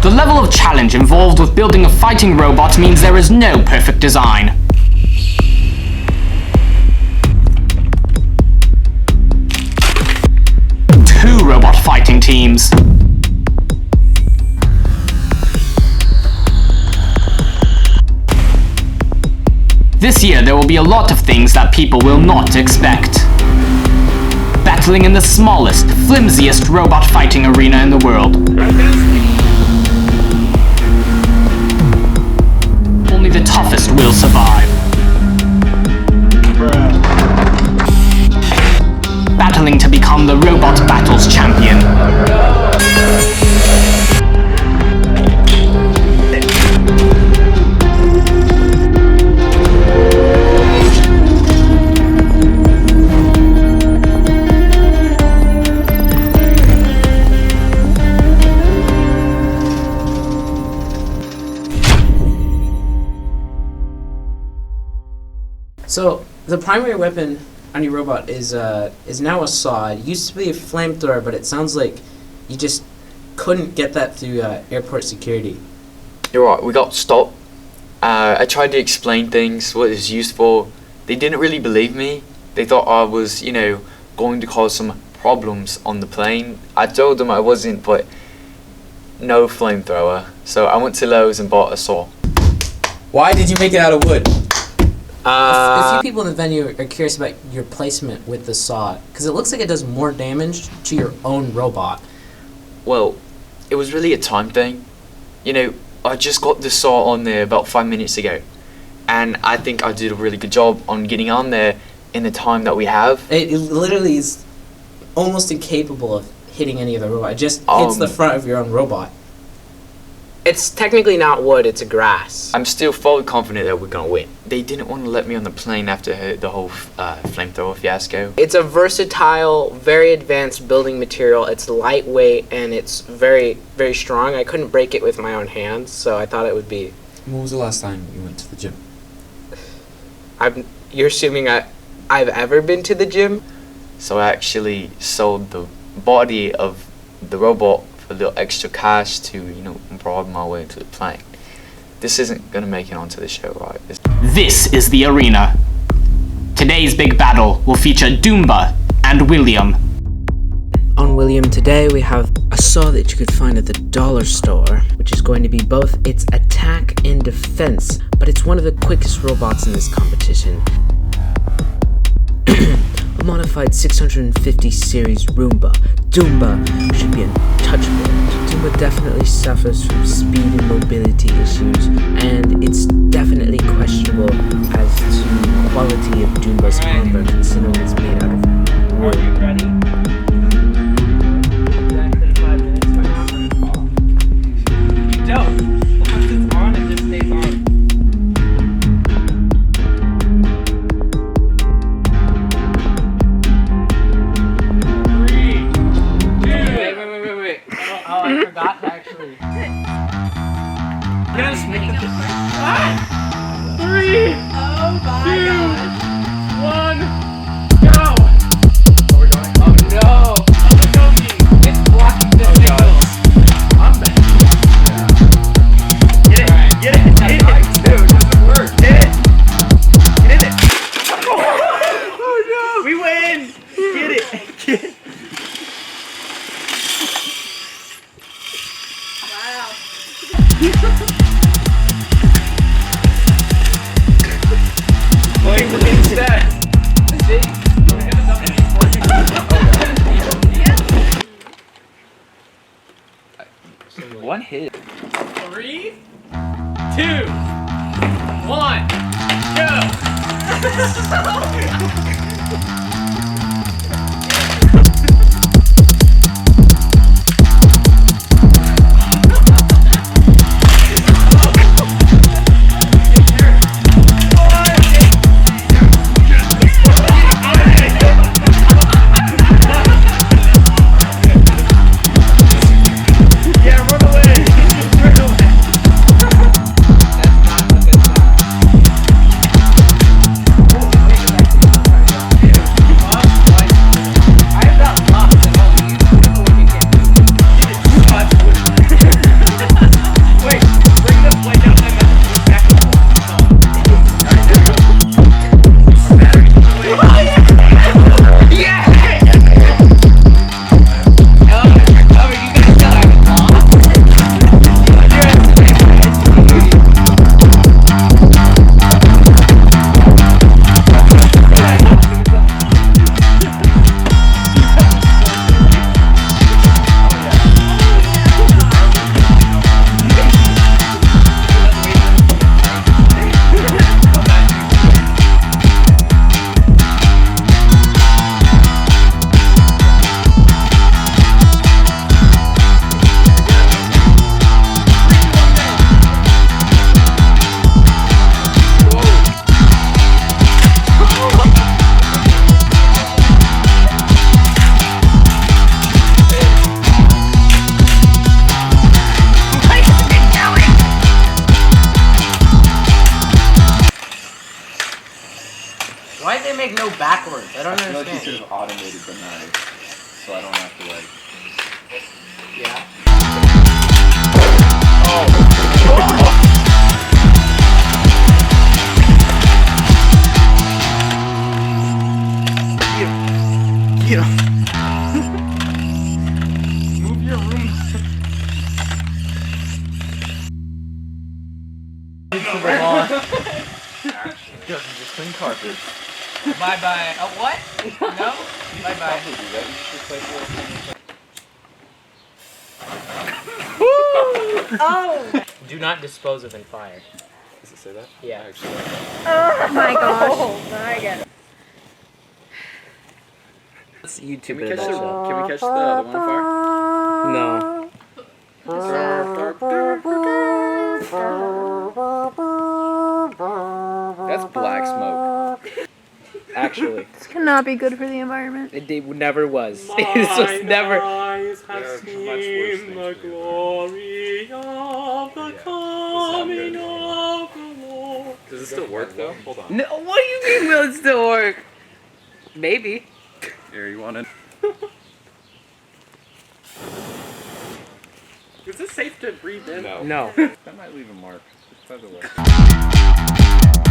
The level of challenge involved with building a fighting robot means there is no perfect design. Two robot fighting teams. This year there will be a lot of things that people will not expect. Battling in the smallest, flimsiest robot fighting arena in the world. Only the toughest will survive. Battling to become the Robot Battles champion. So the primary weapon on your robot is now a saw. It used to be a flamethrower, but it sounds like you just couldn't get that through airport security. You're right, we got stopped. I tried to explain things, what it's used for. They didn't really believe me. They thought I was, going to cause some problems on the plane. I told them I wasn't, but no flamethrower. So I went to Lowe's and bought a saw. Why did you make it out of wood? A few people in the venue are curious about your placement with the saw, because it looks like it does more damage to your own robot. Well, it was really a time thing. I just got the saw on there about 5 minutes ago, and I think I did a really good job on getting on there in the time that we have. It literally is almost incapable of hitting any other robot. It just hits the front of your own robot. It's technically not wood, it's a grass. I'm still fully confident that we're gonna win. They didn't want to let me on the plane after the whole flamethrower fiasco. It's a versatile, very advanced building material. It's lightweight and it's very, very strong. I couldn't break it with my own hands, so I thought it would be... When was the last time you went to the gym? You're assuming I've ever been to the gym? So I actually sold the body of the robot for a little extra cash to, broaden my way to the plane. This isn't gonna make it onto the show, right? This is the arena. Today's big battle will feature Doomba and William. On William today we have a saw that you could find at the dollar store, which is going to be both its attack and defense, but it's one of the quickest robots in this competition. A modified 650 series Roomba. Doomba should be untouchable. Doomba definitely suffers from speed and mobility issues, and it's definitely questionable as to the quality of Doomba's armor, considering it's made out of wood. Are you ready? Exactly 5 minutes from now, I'm gonna call. Don't. Once it's on, it just stays on. I forgot to actually. Yes, make the 3, 2, 1, go! Oh, we're going. Oh no! It's blocking the signal. I'm back. Get it! Right. Get it! Get it! Dude, it doesn't work. Get it! Get in it! Oh no! We win! Get it! Get it! Playing for instead. One hit. 3, 2, 1, go! make no backwards? I don't I feel like you understand. should have automated the knife, so I don't have to like. Yeah. Get him. Move your room. Just clean carpet. Bye bye. What? No? Bye bye. Oh! Do not dispose of in fire. Does it say that? Yeah. Actually. Oh my gosh. Oh my god. Let's YouTube Can we it catch the eventually. Can we catch the other one on fire? No. That's black smoke. Actually, This cannot be good for the environment. it never was. This was never. Eyes have There are much seen worse things the to do. glory of the Yeah, coming it's of the Lord. Does it still work though? Hold on. No, what do you mean will it still work? Maybe. Here, you want it? Is this safe to breathe in? No. No. That might leave a mark. Just by the way.